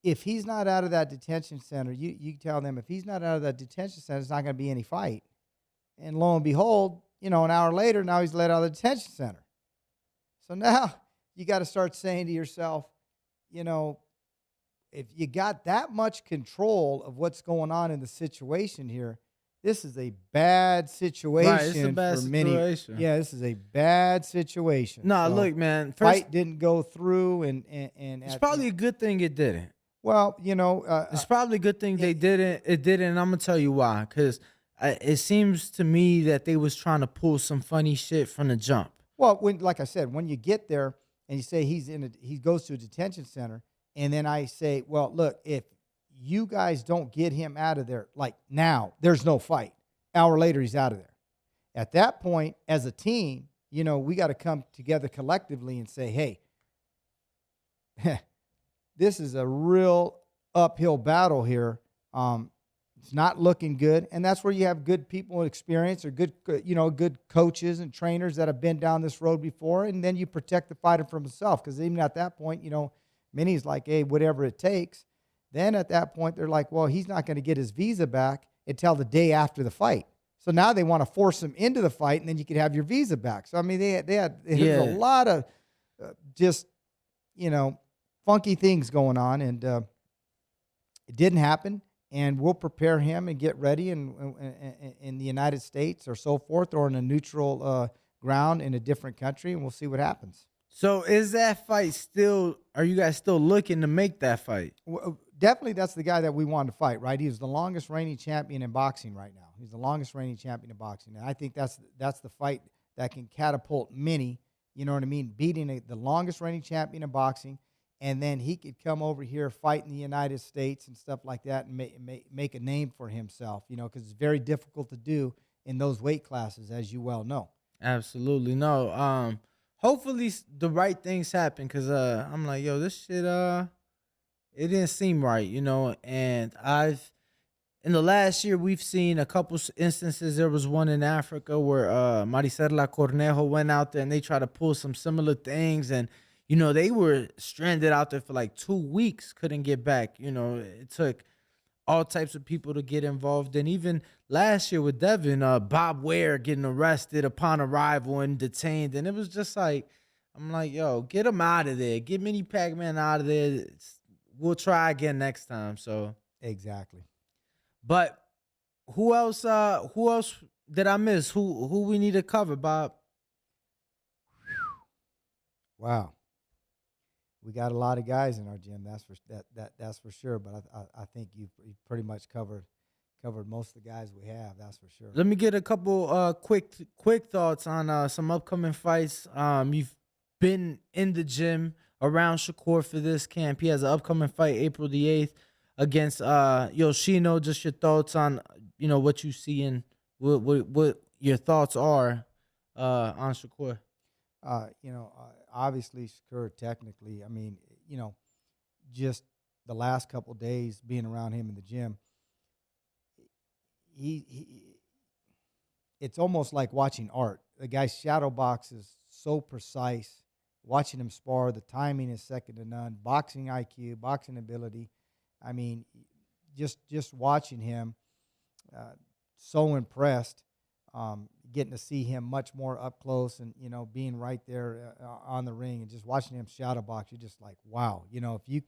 Speaker 2: If he's not out of that detention center, you tell them if he's not out of that detention center, it's not going to be any fight. And lo and behold, an hour later, now he's let out of the detention center. So now you got to start saying to yourself, if you got that much control of what's going on in the situation here, this is a bad situation.
Speaker 1: Right, it's a bad situation.
Speaker 2: Yeah, this is a bad situation.
Speaker 1: No, look, man.
Speaker 2: Fight didn't go through, and
Speaker 1: it's probably a good thing it didn't.
Speaker 2: Well,
Speaker 1: it's probably a good thing they didn't. It didn't, and I'm gonna tell you why. Because it seems to me that they was trying to pull some funny shit from the jump.
Speaker 2: Well, like I said, when you get there and you say he goes to a detention center, and then I say, well, look, if you guys don't get him out of there, like now, there's no fight. Hour later, he's out of there. At that point, as a team, we got to come together collectively and say, hey. This is a real uphill battle here. It's not looking good, and that's where you have good people with experience or good coaches and trainers that have been down this road before, and then you protect the fighter from himself. Because even at that point, Minnie's like, hey, whatever it takes. Then at that point, they're like, well, he's not going to get his visa back until the day after the fight. So now they want to force him into the fight, and then you could have your visa back. So I mean, they had a lot of funky things going on, and it didn't happen. And we'll prepare him and get ready in the United States or so forth, or in a neutral ground in a different country, and we'll see what happens.
Speaker 1: So is that fight still? Are you guys still looking to make that fight?
Speaker 2: Well, definitely, that's the guy that we wanted to fight. Right, he was the longest reigning champion in boxing right now. He's the longest reigning champion in boxing, and I think that's the fight that can catapult many. You know what I mean? Beating the longest reigning champion in boxing. And then he could come over here, fight in the United States and stuff like that, and make a name for himself, because it's very difficult to do in those weight classes, as you well know.
Speaker 1: Absolutely. No. Hopefully the right things happen, because I'm like, yo, this shit, it didn't seem right, and in the last year, we've seen a couple instances. There was one in Africa where Maricela Cornejo went out there and they tried to pull some similar things, and they were stranded out there for like 2 weeks, couldn't get back. It took all types of people to get involved. And even last year with Devin, Bob Ware getting arrested upon arrival and detained. And it was just like, I'm like, yo, get him out of there. Get Mini Pac-Man out of there. We'll try again next time. So
Speaker 2: exactly.
Speaker 1: But who else did I miss? Who we need to cover, Bob?
Speaker 2: Wow. We got a lot of guys in our gym. That's for sure. But I think you've pretty much covered most of the guys we have. That's for sure.
Speaker 1: Let me get a couple quick thoughts on some upcoming fights. You've been in the gym around Shakur for this camp. He has an upcoming fight April the 8th against Yoshino. Just your thoughts on what you see and what your thoughts are on Shakur.
Speaker 2: Obviously, Shakur technically, I mean, just the last couple of days being around him in the gym, it's almost like watching art the guy's shadow box is so precise. Watching him spar, the timing is second to none. Boxing IQ, boxing ability. I mean, just watching him, so impressed. Getting to see him much more up close, and being right there on the ring, and just watching him shadow box, you're just like, wow. If you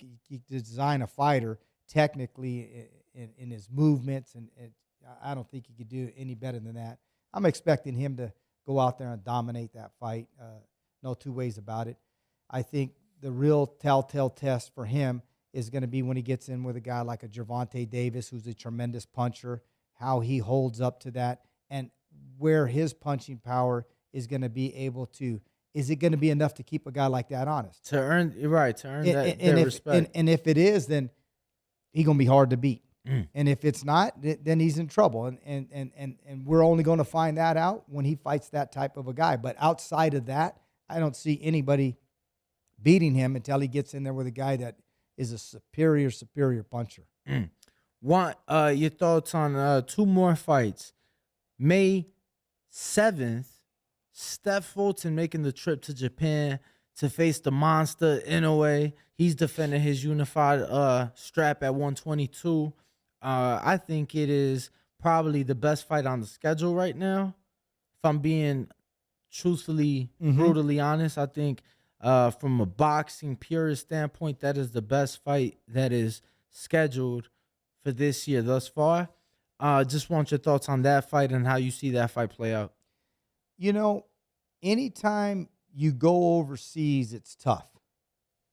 Speaker 2: design a fighter technically in his movements, and I don't think he could do any better than that. I'm expecting him to go out there and dominate that fight. No two ways about it. I think the real telltale test for him is going to be when he gets in with a guy like a Gervonta Davis, who's a tremendous puncher, how he holds up to that, and where his punching power is going to be able to. Is it going to be enough to keep a guy like that honest?
Speaker 1: To earn that respect.
Speaker 2: And if it is, then he's going to be hard to beat. And if it's not, then he's in trouble. And we're only going to find that out when he fights that type of a guy. But outside of that, I don't see anybody beating him until he gets in there with a guy that is a superior puncher.
Speaker 1: Your thoughts on 2 more fights? May 7th, Steph Fulton making the trip to Japan to face the monster Inoue. He's defending his unified strap at 122. I think it is probably the best fight on the schedule right now. If I'm being truthfully, brutally honest, I think from a boxing purist standpoint, that is the best fight that is scheduled for this year thus far. Just want your thoughts on that fight and how you see that fight play out.
Speaker 2: Anytime you go overseas, it's tough.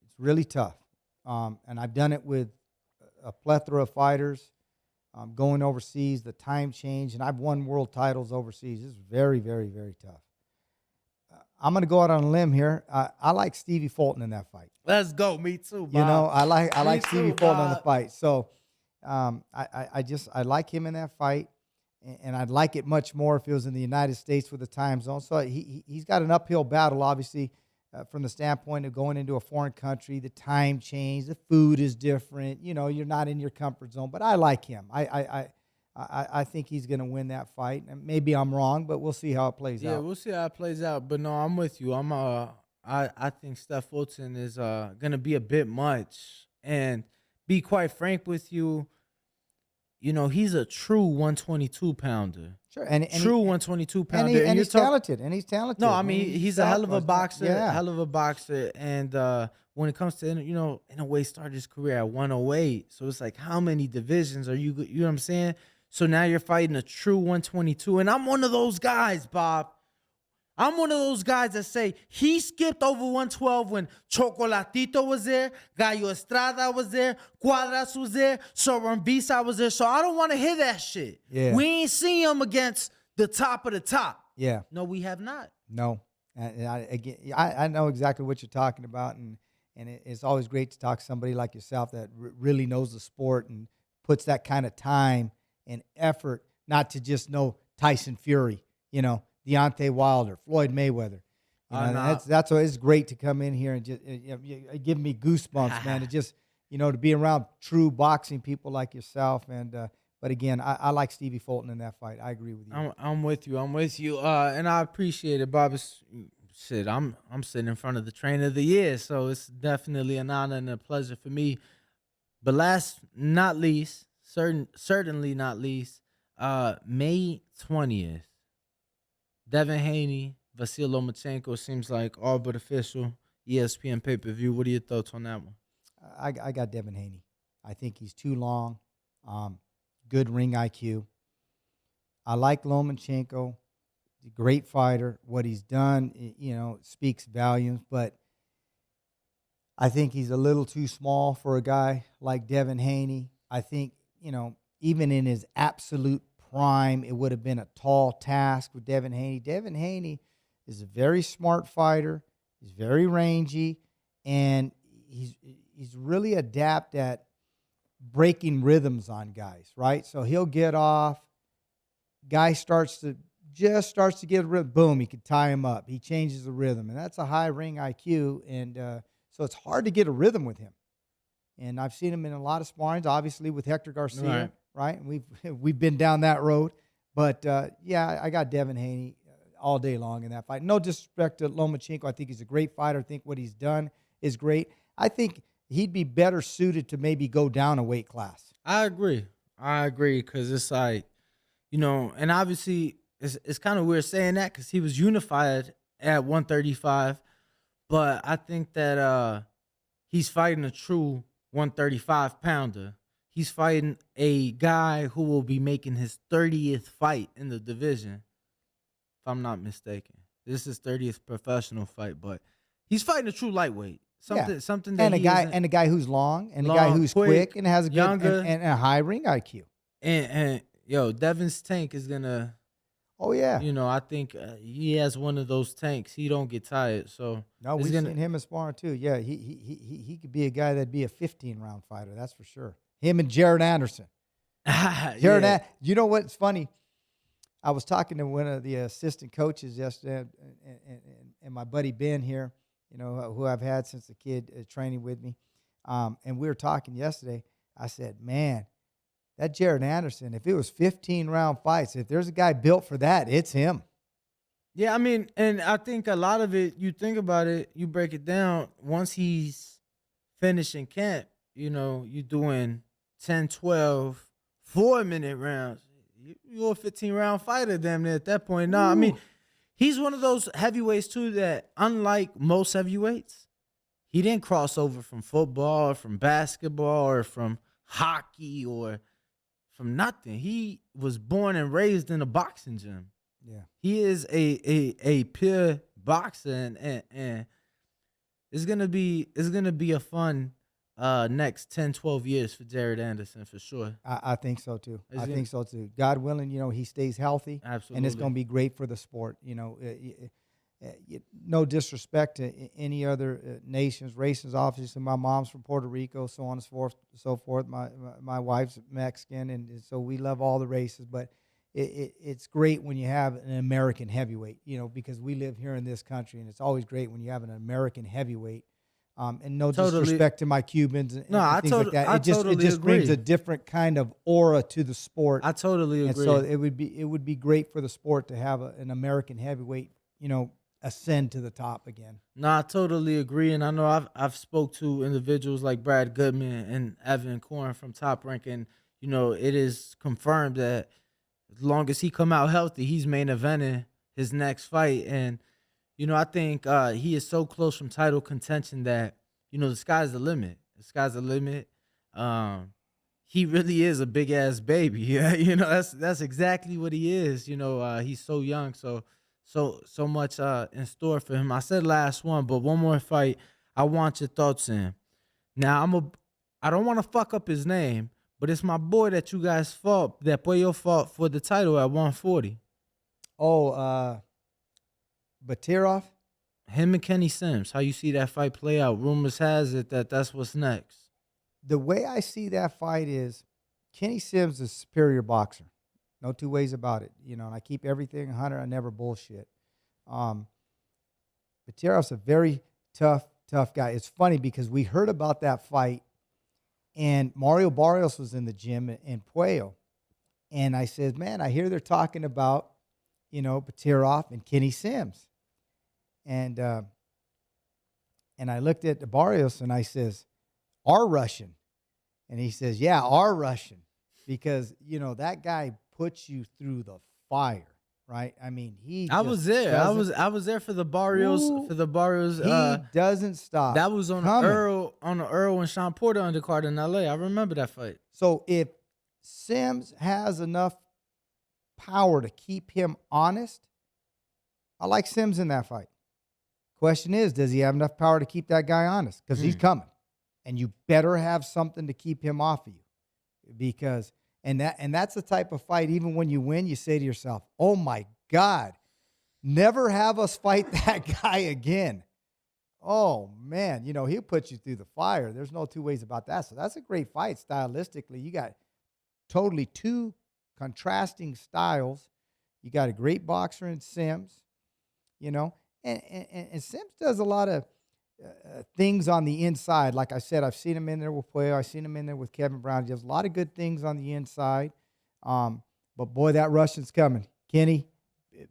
Speaker 2: It's really tough. And I've done it with a plethora of fighters. Going overseas, the time change, and I've won world titles overseas. It's very, very, very tough. I'm going to go out on a limb here. I like Stevie Fulton in that fight.
Speaker 1: Let's go. Me too, Bob.
Speaker 2: I like Stevie Fulton on the
Speaker 1: Bob.
Speaker 2: fight. So I like him in that fight, and I'd like it much more if it was in the United States with the time zone. So he's got an uphill battle, obviously, from the standpoint of going into a foreign country. The time change, the food is different. You're not in your comfort zone. But I like him. I think he's going to win that fight. And maybe I'm wrong, but we'll see how it plays out.
Speaker 1: Yeah, we'll see how it plays out. But no, I'm with you. I think Steph Fulton is going to be a bit much. And be quite frank with you, he's a true 122 pounder.
Speaker 2: Sure, and
Speaker 1: true 122 pounder,
Speaker 2: and he's talented. And he's talented.
Speaker 1: No, I mean he's a hell of a boxer.
Speaker 2: Yeah.
Speaker 1: Hell of a boxer. And when it comes to in a way, started his career at 108. So it's like, how many divisions are you? You know what I'm saying? So now you're fighting a true 122, and I'm one of those guys, Bob. I'm one of those guys that say he skipped over 112 when Chocolatito was there, Gallo Estrada was there, Cuadras was there, Soren Bisa was there. So I don't want to hear that shit.
Speaker 2: Yeah.
Speaker 1: We ain't seen him against the top of the top.
Speaker 2: Yeah.
Speaker 1: No, we have not.
Speaker 2: No. And I know exactly what you're talking about, and it's always great to talk to somebody like yourself that really knows the sport and puts that kind of time and effort, not to just know Tyson Fury, Deontay Wilder, Floyd Mayweather. That's why it's great to come in here and just give me goosebumps, man. To just to be around true boxing people like yourself. And but again, I like Stevie Fulton in that fight. I agree with you.
Speaker 1: I'm with you. And I appreciate it, Bob. Shit, I'm sitting in front of the trainer of the year, so it's definitely an honor and a pleasure for me. But last not least, certainly not least, May 20th. Devin Haney, Vasyl Lomachenko seems like all but official. ESPN pay-per-view. What are your thoughts on that one?
Speaker 2: I got Devin Haney. I think he's too long. Good ring IQ. I like Lomachenko. Great fighter. What he's done, speaks volumes. But I think he's a little too small for a guy like Devin Haney. I think, even in his absolute prime, it would have been a tall task with Devin Haney. Devin Haney is a very smart fighter. He's very rangy, and he's really adept at breaking rhythms on guys, right? So he'll get off. Guy starts to get a rhythm. Boom, he can tie him up. He changes the rhythm, and that's a high ring IQ, and so it's hard to get a rhythm with him. And I've seen him in a lot of sparrings, obviously with Hector Garcia, right? And we've been down that road. But I got Devin Haney all day long in that fight. No disrespect to Lomachenko. I think he's a great fighter. I think what he's done is great. I think he'd be better suited to maybe go down a weight class.
Speaker 1: I agree. Because it's like, and obviously it's kind of weird saying that because he was unified at 135, but I think that he's fighting a true 135 pounder. He's fighting a guy who will be making his 30th fight in the division, if I'm not mistaken. This is 30th professional fight, but he's fighting a true lightweight. Something that
Speaker 2: and a guy who's long, and a guy who's quick and has a good
Speaker 1: younger,
Speaker 2: and a high ring IQ.
Speaker 1: And Devin's tank is gonna.
Speaker 2: Oh yeah.
Speaker 1: I think he has one of those tanks. He don't get tired. So
Speaker 2: no, we've seen him in sparring too. Yeah, he could be a guy that'd be a 15-round fighter. That's for sure. Him and Jared Anderson. You know what's funny? I was talking to one of the assistant coaches yesterday, and my buddy Ben here, who I've had since the kid training with me, and we were talking yesterday. I said, man, that Jared Anderson, if it was 15-round fights, if there's a guy built for that, it's him.
Speaker 1: Yeah, I mean, and I think a lot of it, you think about it, you break it down, once he's finishing camp, you're doing 10, 12, 4-minute rounds. You're a 15-round fighter damn near at that point. No, I mean, he's one of those heavyweights, too, that unlike most heavyweights, he didn't cross over from football or from basketball or from hockey or from nothing. He was born and raised in a boxing gym.
Speaker 2: Yeah.
Speaker 1: He is a pure boxer, and it's gonna be a fun next 10, 12 years for Jared Anderson for sure.
Speaker 2: I think so too. I think so too. God willing, he stays healthy.
Speaker 1: Absolutely.
Speaker 2: And it's going to be great for the sport. No disrespect to any other nations, races. Obviously, my mom's from Puerto Rico, so on and so forth. My wife's Mexican, and so we love all the races. But it's great when you have an American heavyweight, because we live here in this country, and it's always great when you have an American heavyweight. And no disrespect to my Cubans and things like that. It just brings a different kind of aura to the sport.
Speaker 1: I totally agree.
Speaker 2: And so it would be great for the sport to have an American heavyweight, ascend to the top again.
Speaker 1: No, I totally agree, and I know I've spoke to individuals like Brad Goodman and Evan Korn from Top Rank, and it is confirmed that as long as he come out healthy, he's main eventing his next fight, and I think he is so close from title contention that the sky's the limit. The sky's the limit. He really is a big ass baby. Yeah, that's exactly what he is. He's so young, so much in store for him. I said last one, but one more fight I want your thoughts in. Now I don't want to fuck up his name, but it's my boy that you guys fought, that Puello fought for the title at 140.
Speaker 2: Oh, Batirov?
Speaker 1: Him and Kenny Sims. How you see that fight play out? Rumors has it that that's what's next.
Speaker 2: The way I see that fight is Kenny Sims is a superior boxer. No two ways about it. And I keep everything 100. I never bullshit. Batirov's a very tough guy. It's funny because we heard about that fight, and Mario Barrios was in the gym in Puello. And I said, man, I hear they're talking about, Batirov and Kenny Sims. And I looked at the Barrios and I says, our Russian. And he says, yeah, our Russian. Because, that guy puts you through the fire, right? I mean,
Speaker 1: I was there. I was there for the Barrios.
Speaker 2: He doesn't stop.
Speaker 1: That was on the Earl and Sean Porter undercard in LA. I remember that fight.
Speaker 2: So if Sims has enough power to keep him honest, I like Sims in that fight. Question is, does he have enough power to keep that guy honest? Because he's coming, and you better have something to keep him off of you, because that's the type of fight. Even when you win, you say to yourself, "Oh my God, never have us fight that guy again." Oh man, he'll put you through the fire. There's no two ways about that. So that's a great fight stylistically. You got totally two contrasting styles. You got a great boxer in Sims, And Sims does a lot of things on the inside. Like I said, I've seen him in there with Puello. I've seen him in there with Kevin Brown. He does a lot of good things on the inside. But boy, that Russian's coming. Kenny,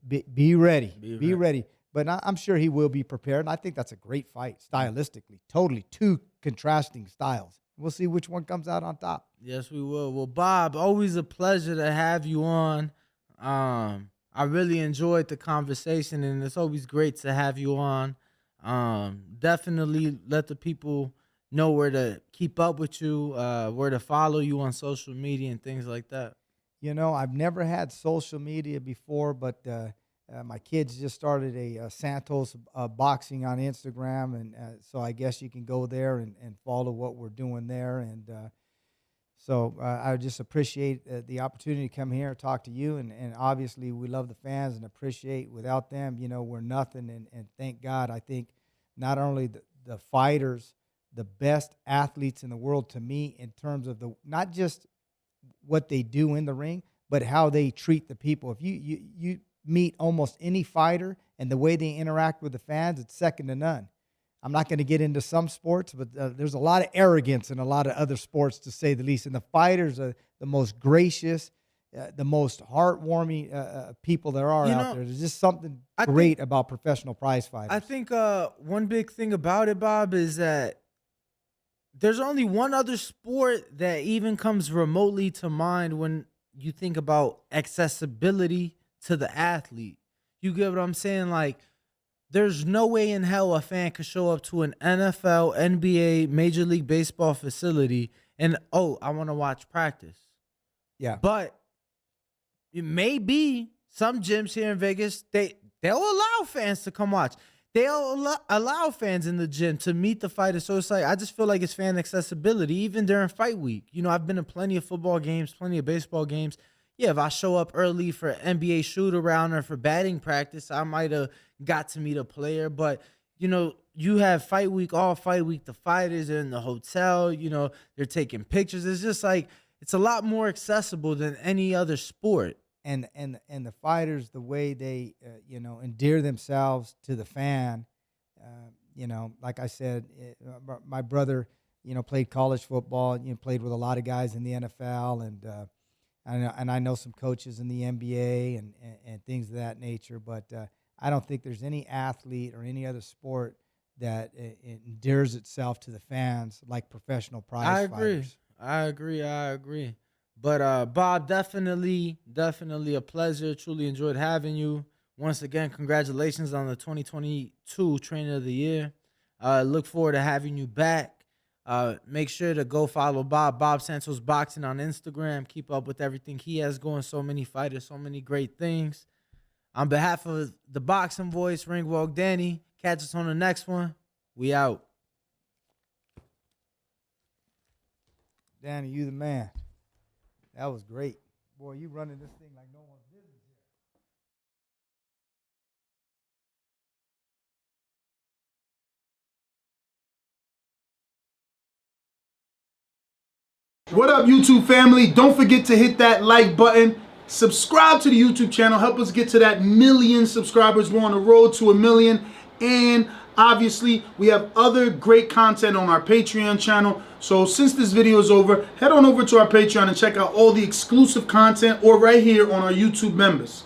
Speaker 2: be ready. Be ready. But I'm sure he will be prepared. And I think that's a great fight, stylistically. Totally two contrasting styles. We'll see which one comes out on top.
Speaker 1: Yes, we will. Well, Bob, always a pleasure to have you on. I really enjoyed the conversation, and it's always great to have you on. Definitely let the people know where to keep up with you, where to follow you on social media and things like that.
Speaker 2: You know, I've never had social media before, but my kids just started a Santos boxing on Instagram, and so I guess you can go there and follow what we're doing there. And so I just appreciate the opportunity to come here and talk to you. And obviously, we love the fans and appreciate. Without them, you know, we're nothing. And thank God, I think not only the fighters, the best athletes in the world to me in terms of not just what they do in the ring, but how they treat the people. If you meet almost any fighter and the way they interact with the fans, it's second to none. I'm not going to get into some sports, but there's a lot of arrogance in a lot of other sports, to say the least. And the fighters are the most gracious, the most heartwarming people there are out there. There's just something great about professional prize fighters.
Speaker 1: I think one big thing about it, Bob, is that there's only one other sport that even comes remotely to mind when you think about accessibility to the athlete. You get what I'm saying? Like, there's no way in hell a fan could show up to an NFL, NBA, Major League Baseball facility and, oh, I want to watch practice.
Speaker 2: Yeah.
Speaker 1: But it may be some gyms here in Vegas, they'll allow fans to come watch. They'll allow fans in the gym to meet the fighters. So it's like, I just feel like it's fan accessibility, even during fight week. You know, I've been to plenty of football games, plenty of baseball games. Yeah, if I show up early for NBA shoot around or for batting practice, I might have got to meet a player. But, you know, you have fight week, all fight week, the fighters are in the hotel, you know, they're taking pictures. It's just like, it's a lot more accessible than any other sport.
Speaker 2: And the fighters, the way they, you know, endear themselves to the fan, you know, like I said, my brother, you know, played college football, you know, played with a lot of guys in the NFL, and I know some coaches in the NBA and things of that nature. But I don't think there's any athlete or any other sport that endears itself to the fans like professional prize fighters.
Speaker 1: I agree. But Bob, definitely a pleasure. Truly enjoyed having you. Once again, congratulations on the 2022 Trainer of the Year. Look forward to having you back. Make sure to go follow Bob Santos Boxing on Instagram. Keep up with everything he has going. So many fighters, so many great things. On behalf of the Boxing Voice, Ringwalk Danny, catch us on the next one. We out.
Speaker 2: Danny, you the man. That was great. Boy, you running this thing like no one's business
Speaker 3: here. What up, YouTube family? Don't forget to hit that like button. Subscribe to the YouTube channel. Help us get to that 1 million subscribers. We're on the road to 1 million. And obviously, we have other great content on our Patreon channel. So since this video is over, head on over to our Patreon and check out all the exclusive content, or right here on our YouTube members.